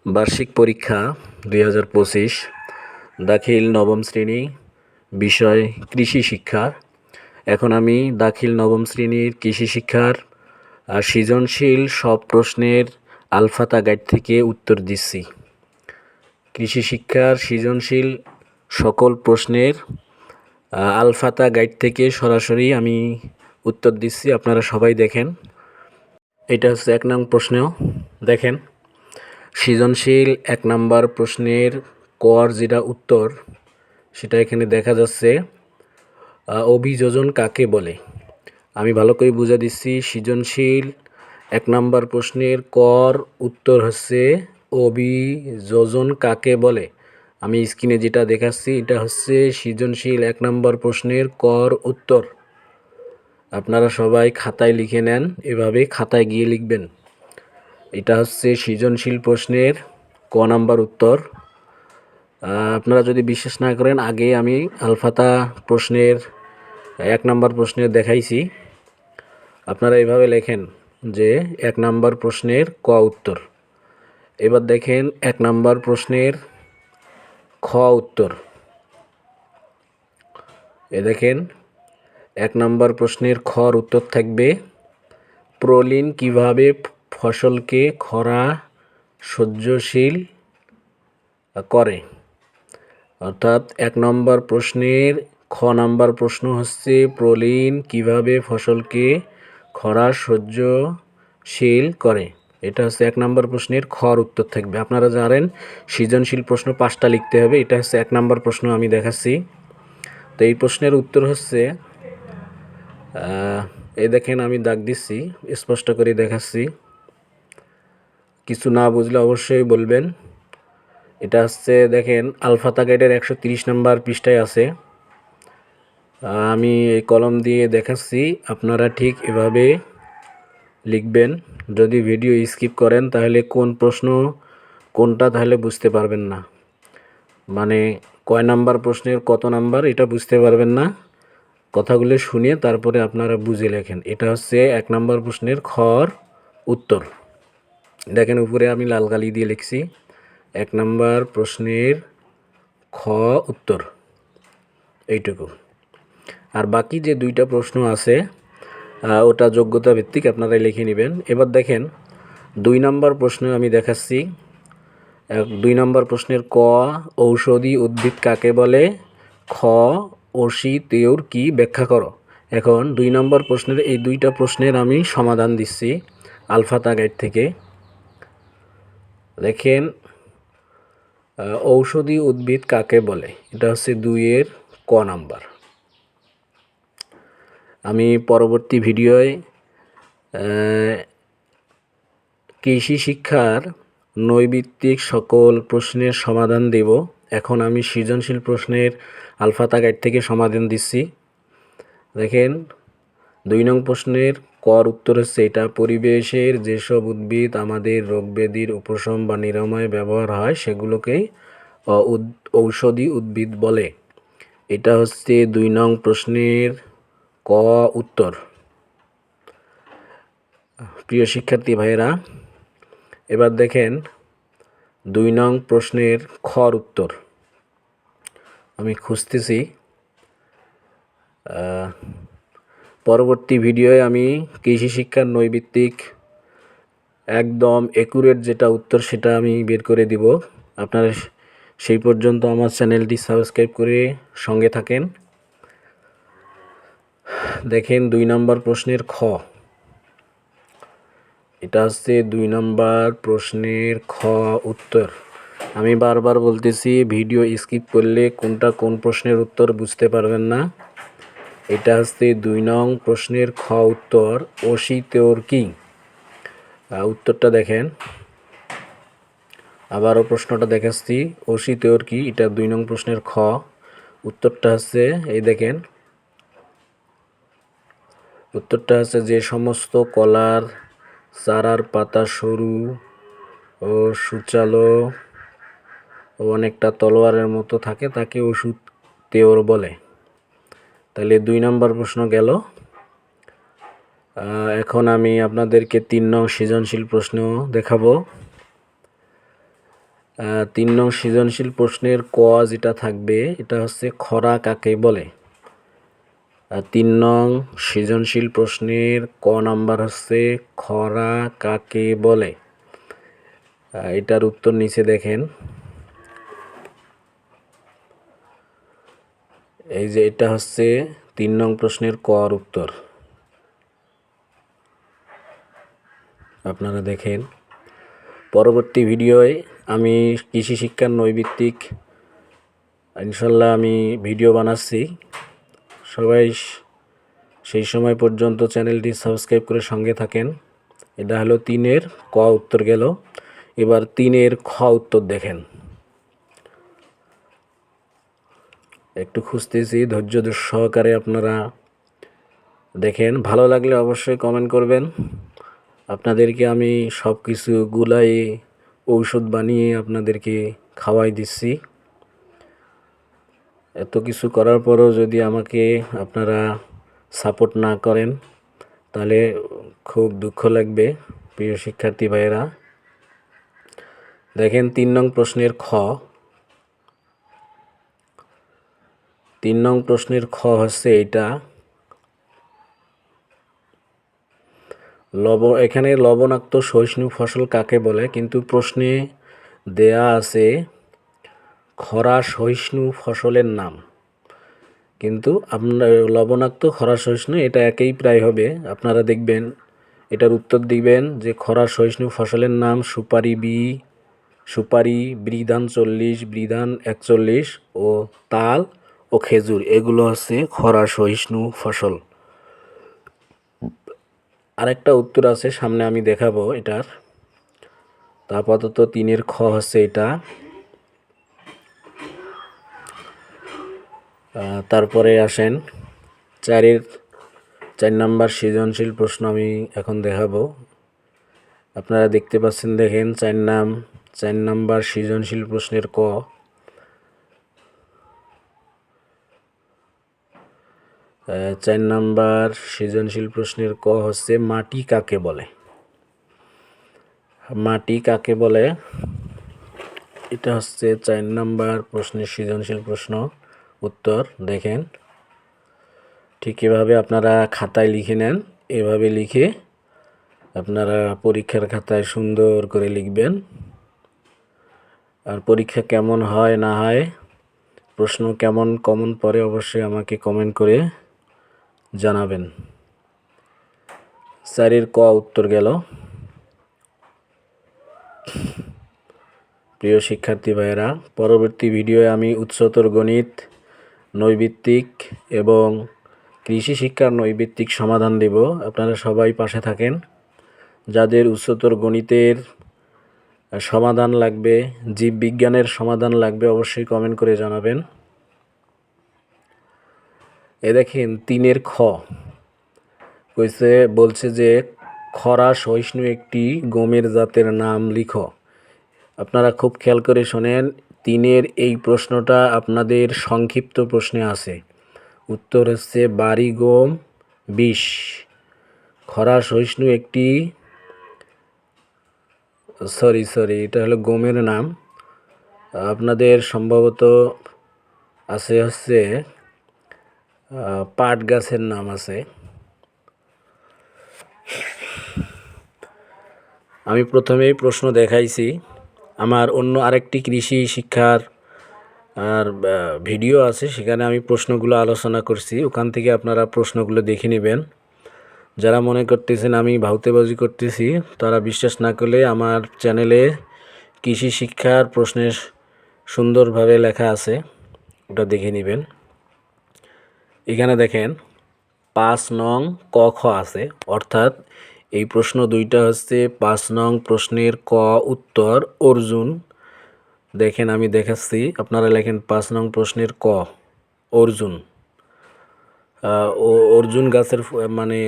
বার্ষিক পরীক্ষা 2025 দাখিল নবম শ্রেণী, বিষয় কৃষি শিক্ষা। এখন আমি দাখিল নবম শ্রেণীর কৃষি শিক্ষার সৃজনশীল সব প্রশ্নের আলফাতা গাইড থেকে উত্তর দিচ্ছি। কৃষি শিক্ষার সৃজনশীল সকল প্রশ্নের আলফাতা গাইড থেকে সরাসরি আমি উত্তর দিচ্ছি, আপনারা সবাই দেখেন। এটা হচ্ছে 1 নং প্রশ্ন। দেখেন, সৃজনশীল 1 নাম্বার প্রশ্নের কর যেটা উত্তর সেটা এখানে দেখা যাচ্ছে। অভিযোজন কাকে বলে? আমি ভালো করে বুঝা দিচ্ছি। সৃজনশীল 1 নাম্বার প্রশ্নের কর উত্তর হচ্ছে অভিযোজন কাকে বলে। আমি স্ক্রিনে যেটা দেখাচ্ছি এটা হচ্ছে সৃজনশীল 1 নাম্বার প্রশ্নের কর উত্তর। আপনারা সবাই খাতায় লিখে নেন, এভাবে খাতায় গিয়ে লিখবেন। এটা হচ্ছে সৃজনশীল প্রশ্নের ক নাম্বার উত্তর। আপনারা যদি বিশ্বাস না করেন, আগে আমি আলফাতা প্রশ্নের 1 নাম্বার প্রশ্নের দেখাইছি। আপনারা এভাবে লেখেন যে 1 নাম্বার প্রশ্নের ক উত্তর। এবার দেখেন 1 নাম্বার প্রশ্নের খ উত্তর। দেখেন 1 নাম্বার প্রশ্নের খর উত্তর থাকবে, প্রলিন কিভাবে ফসলকে খরা সহ্যশীল করে। অর্থাৎ 1 নম্বর প্রশ্নের খ নাম্বার প্রশ্ন হচ্ছে প্রলিন কিভাবে ফসলকে খরা সহ্যশীল করে। এটা হচ্ছে 1 নম্বর প্রশ্নের খর উত্তর থাকবে। আপনারা জানেন সৃজনশীল প্রশ্ন 5টা লিখতে হবে। এটা হচ্ছে 1 নম্বর প্রশ্ন আমি দেখাচ্ছি। তো এই প্রশ্নের উত্তর হচ্ছে, এই দেখেন আমি দাগ দিচ্ছি, স্পষ্ট করে দেখাচ্ছি। কিছু না বুঝলে অবশ্যই বলবেন। এটা হচ্ছে দেখেন আলফাতা গাইডের 130 নম্বর পৃষ্ঠায় আছে। আমি এই কলম দিয়ে দেখাচ্ছি, আপনারা ঠিক এভাবে লিখবেন। যদি ভিডিও স্কিপ করেন তাহলে কোন প্রশ্ন কোনটা তাহলে বুঝতে পারবেন না, মানে কয় নাম্বার প্রশ্নের কত নাম্বার এটা বুঝতে পারবেন না। কথাগুলো শুনে তারপরে আপনারা বুঝে লেখেন। এটা হচ্ছে 1 নাম্বার প্রশ্নের খর উত্তর। দেখেন উপরে আমি লাল কালি দিয়ে লিখছি 1 নাম্বার প্রশ্নের খ উত্তর, এইটুকু। আর বাকি যে 2টা প্রশ্ন আছে ওটা যোগ্যতা ভিত্তিক, আপনারা লিখে নেবেন। এবার দেখেন 2 নাম্বার প্রশ্ন আমি দেখাচ্ছি। 2 নাম্বার প্রশ্নের ক, ঔষধি উদ্ভিদ কাকে বলে? খ, অসিতেউর কি ব্যাখ্যা করো। এখন 2 নাম্বার প্রশ্নের এই 2টা প্রশ্নের আমি সমাধান দিচ্ছি আলফাতা গাইড থেকে। দেখেন ঔষধি উদ্ভিদ কাকে বলে, এটা হচ্ছে 2-এর ক নাম্বার। আমি পরবর্তী ভিডিওয় কৃষি শিক্ষার নৈবিত্তিক সকল প্রশ্নের সমাধান দেব। এখন আমি সৃজনশীল প্রশ্নের আলফাতা গাইড থেকে সমাধান দিচ্ছি। দেখেন 2 নং প্রশ্নের কর উত্তর হচ্ছে এটা, পরিবেশের যেসব উদ্ভিদ আমাদের রোগব্যাধির উপশম বা নিরাময়ে ব্যবহার হয় সেগুলোকেই ঔষধি উদ্ভিদ বলে। এটা হচ্ছে 2 নং প্রশ্নের ক উত্তর। প্রিয় শিক্ষার্থী ভাইয়েরা, এবার দেখেন 2 নং প্রশ্নের খর উত্তর আমি খুঁজতেছি। পরবর্তী ভিডিওয়ে আমি কৃষি শিক্ষার নৈবিত্তিক একদম একুরেট যেটা উত্তর সেটা আমি বের করে দিব। আপনারা সেই পর্যন্ত আমার চ্যানেলটি সাবস্ক্রাইব করে সঙ্গে থাকেন। দেখেন 2 নম্বর প্রশ্নের খ, এটা হচ্ছে 2 নম্বর প্রশ্নের খ উত্তর। আমি বারবার বলতেছি ভিডিও স্কিপ করলে কোনটা কোন প্রশ্নের উত্তর বুঝতে পারবেন না। এটা হচ্ছে 2 নং প্রশ্নের খ উত্তর, অসিতেউর কি। উত্তরটা দেখেন, আবারও প্রশ্নটা দেখাচ্ছি, অসিতেউর কি। এটা 2 নং প্রশ্নের খ উত্তরটা হচ্ছে, এই দেখেন উত্তরটা হচ্ছে যে সমস্ত কলার চারার পাতা সরু ও সূচালো ও অনেকটা তলোয়ারের মতো থাকে তাকে অসিতেউর বলে। তাহলে 2 নম্বর প্রশ্ন গেল। এখন আমি আপনাদেরকে 3 নং সৃজনশীল প্রশ্ন দেখাবো। 3 নং সৃজনশীল প্রশ্নের ক যেটা থাকবে এটা হচ্ছে খরা কাকে বলে। 3 নং সৃজনশীল প্রশ্নের ক নাম্বার হচ্ছে খরা কাকে বলে। এটার উত্তর নিচে দেখেন, এই যে এটা হচ্ছে 3 নং প্রশ্নের কর উত্তর, আপনারা দেখেন। পরবর্তী ভিডিওয় আমি কৃষি শিক্ষার নৈর্ভিত্তিক ইনশাল্লাহ আমি ভিডিও বানাচ্ছি। সবাই সেই সময় পর্যন্ত চ্যানেলটি সাবস্ক্রাইব করে সঙ্গে থাকেন। এটা হলো 3-এর ক উত্তর গেল। এবার 3-এর খ উত্তর দেখেন। একটু খুঁজতেছি, ধৈর্য সহকারে আপনারা দেখেন। ভালো লাগলে অবশ্যই কমেন্ট করবেন। আপনাদেরকে আমি সব কিছু গুলাই ঔষধ বানিয়ে আপনাদেরকে খাওয়াই দিচ্ছি। এত কিছু করার পরও যদি আমাকে আপনারা সাপোর্ট না করেন তাহলে খুব দুঃখ লাগবে প্রিয় শিক্ষার্থী ভাইয়েরা। দেখেন 3 নং প্রশ্নের খ। 3 নং প্রশ্নের খ হচ্ছে এইটা, এখানে লবণাক্ত সহিষ্ণু ফসল কাকে বলে, কিন্তু প্রশ্নে দেয়া আছে খরা সহিষ্ণু ফসলের নাম। কিন্তু আপনার লবণাক্ত খরা সহিষ্ণু এটা একই প্রায় হবে। আপনারা দেখবেন এটার উত্তর দিবেন যে খরা সহিষ্ণু ফসলের নাম সুপারি, বৃধান 40, বৃধান 41 ও তাল ও খেজুর, এগুলো হচ্ছে খরা সহিষ্ণু ফসল। আরেকটা উত্তর আছে সামনে আমি দেখাবো এটার। তা আপাতত 3-এর খ হচ্ছে এটা। তারপরে আসেন 4 নাম্বার সৃজনশীল প্রশ্ন আমি এখন দেখাবো। আপনারা দেখতে পাচ্ছেন, দেখেন 4 নাম্বার সৃজনশীল প্রশ্নের ক। 4 নাম্বার সৃজনশীল প্রশ্নের ক হচ্ছে মাটি কাকে বলে। মাটি কাকে বলে এটা হচ্ছে 4 নাম্বার প্রশ্নের সৃজনশীল প্রশ্ন উত্তর। দেখেন ঠিক এভাবে আপনারা খাতায় লিখে নেন, এভাবে লিখে আপনারা পরীক্ষার খাতায় সুন্দর করে লিখবেন। আর পরীক্ষা কেমন হয় না হয়, প্রশ্ন কেমন কমন পড়ে অবশ্যই আমাকে কমেন্ট করে জানাবেন। 4-এর ক উত্তর গেল। প্রিয় শিক্ষার্থী ভাইয়েরা, পরবর্তী ভিডিওয়ে আমি উচ্চতর গণিত নৈর্ভিত্তিক এবং কৃষি শিক্ষার নৈর্ভিত্তিক সমাধান দেব। আপনারা সবাই পাশে থাকেন। যাদের উচ্চতর গণিতের সমাধান লাগবে, জীববিজ্ঞানের সমাধান লাগবে, অবশ্যই কমেন্ট করে জানাবেন। দেখেন 3-এর খ বলছে যে খরা সহিষ্ণু একটি গমের জাতের নাম লিখো। আপনারা খুব খেয়াল করে শোনেন, 3-এর এই প্রশ্নটা আপনাদের সংক্ষিপ্ত প্রশ্নে আছে। উত্তর হচ্ছে বাড়ি গম 20। খরা সহিষ্ণু একটি সরি এটা হলো গমের নাম। আপনাদের সম্ভবত আছে হচ্ছে পাট গাছের নাম আছে। আমি প্রথমেই প্রশ্ন দেখাইছি। আমার অন্য আরেকটি কৃষি শিক্ষার আর ভিডিও আছে, সেখানে আমি প্রশ্নগুলো আলোচনা করছি, ওখান থেকে আপনারা প্রশ্নগুলো দেখে নেবেন। যারা মনে করতেছেন আমি ভাউতেবাজি করতেছি, তারা বিশ্বাস না করলে আমার চ্যানেলে কৃষি শিক্ষার প্রশ্নের সুন্দরভাবে লেখা আছে, ওটা দেখে নেবেন। এখানে দেখেন 5 নং ক খ আছে, অর্থাৎ এই প্রশ্ন দুইটা হচ্ছে 5 নং প্রশ্নের ক উত্তর অর্জুন। দেখেন আমি দেখাচ্ছি, আপনারা লেখেন 5 নং প্রশ্নের ক অর্জুন। অর্জুন গাছের মানে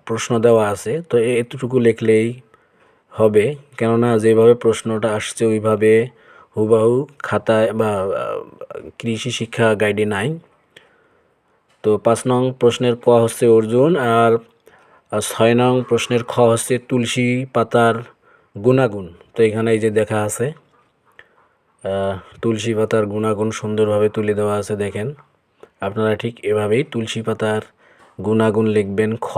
প্রশ্ন দেওয়া আছে, তো এতটুকু লিখলেই হবে, কেননা যেভাবে প্রশ্নটা আসছে ওইভাবে হুবাহু খাতায় বা কৃষি শিক্ষা গাইডে নাই। তো 5 নং প্রশ্নের ক হচ্ছে অর্জুন, আর 6 নং প্রশ্নের খ হচ্ছে তুলসী পাতার গুণাগুণ। তো এখানে এই যে দেখা আছে। তুলসী পাতার গুণাগুণ সুন্দরভাবে তুলে দেওয়া আছে দেখেন। আপনারা ঠিক এভাবেই তুলসী পাতার গুণাগুণ লিখবেন। খ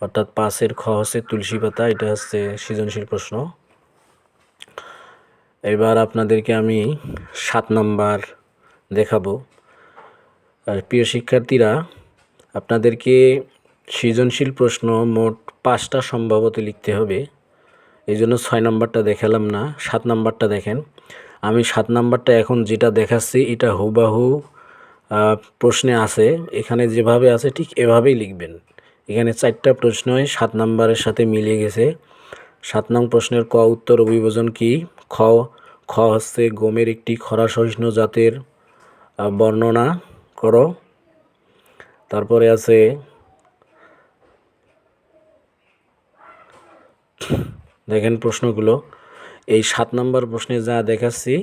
অর্থাৎ 5-এর খ হচ্ছে তুলসী পাতা, এটা হচ্ছে সৃজনশীল প্রশ্ন। এবার আপনাদেরকে আমি 7 নাম্বার দেখাবো। প্রিয় শিক্ষার্থীরা, আপনাদেরকে সৃজনশীল প্রশ্ন মোট 5টা সম্ভবত লিখতে হবে, এই জন্য 6 নাম্বারটা দেখালাম না, 7 নাম্বারটা দেখেন। আমি 7 নাম্বারটা এখন যেটা দেখাচ্ছি এটা হুবাহু প্রশ্নে আছে, এখানে যেভাবে আছে ঠিক এভাবেই লিখবেন। এখানে 4টা প্রশ্নই 7 নাম্বারের সাথে মিলে গেছে। 7 নং প্রশ্নের ক উত্তর অভিযোজন কি? খ হচ্ছে গমের একটি খরা সহিষ্ণু জাতের বর্ণনা করো। তারপরে আছে দেখেন প্রশ্নগুলো, এই 7 নাম্বার প্রশ্নে যা দেখাচ্ছি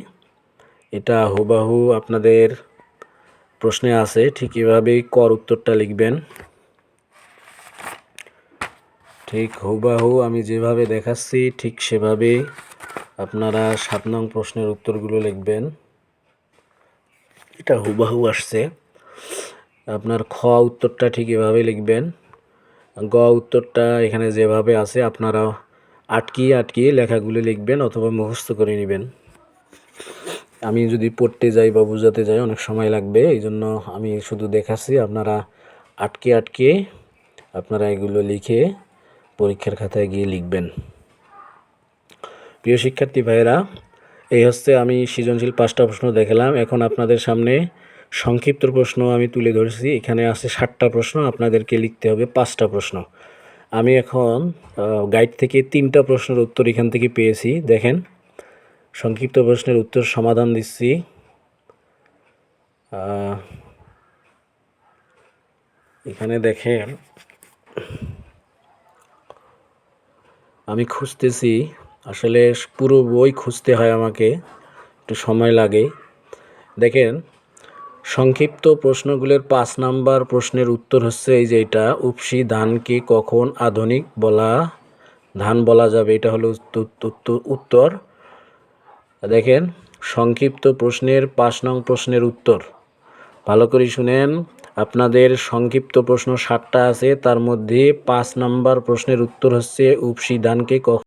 এটা হুবাহু আপনাদের প্রশ্নে আছে, ঠিক এভাবেই কর উত্তরটা লিখবেন। ঠিক হুবাহু আমি যেভাবে দেখাচ্ছি ঠিক সেভাবেই আপনারা 7 নং প্রশ্নের উত্তরগুলো লিখবেন। এটা হুবাহু আসছে। আপনার খ উত্তরটা ঠিক এভাবে লিখবেন। গ উত্তরটা এখানে যেভাবে আছে আপনারা আটকিয়ে লেখাগুলো লিখবেন অথবা মুখস্থ করে নেবেন। আমি যদি পড়তে যাই বা বোঝাতে যাই অনেক সময় লাগবে, এই জন্য আমি শুধু দেখাচ্ছি, আপনারা আটকে আপনারা এগুলো লিখে পরীক্ষার খাতায় গিয়ে লিখবেন। প্রিয় শিক্ষার্থী ভাইয়েরা, এই হচ্ছে আমি সৃজনশীল 5টা প্রশ্ন দেখালাম। এখন আপনাদের সামনে সংক্ষিপ্ত প্রশ্ন আমি তুলে ধরেছি। এখানে আছে 7টা প্রশ্ন, আপনাদেরকে লিখতে হবে 5টা প্রশ্ন। আমি এখন গাইড থেকে 3টা প্রশ্নের উত্তর এখান থেকে পেয়েছি। দেখেন, সংক্ষিপ্ত প্রশ্নের উত্তর সমাধান দিচ্ছি। এখানে দেখেন আমি খুঁজতেছি, আসলে পুরো বই খুঁজতে হয় আমাকে, একটু সময় লাগে। দেখেন, সংক্ষিপ্ত প্রশ্নগুলোর 5 নাম্বার প্রশ্নের উত্তর হচ্ছে এই যে এটা, উপসি ধানকে কখন আধুনিক ধান বলা যাবে, এটা হলো উত্তর। দেখেন, সংক্ষিপ্ত প্রশ্নের 5 নং প্রশ্নের উত্তর ভালো করে শুনেন। আপনাদের সংক্ষিপ্ত প্রশ্ন 7টা আছে, তার মধ্যে 5 নাম্বার প্রশ্নের উত্তর হচ্ছে উপসি ধানকে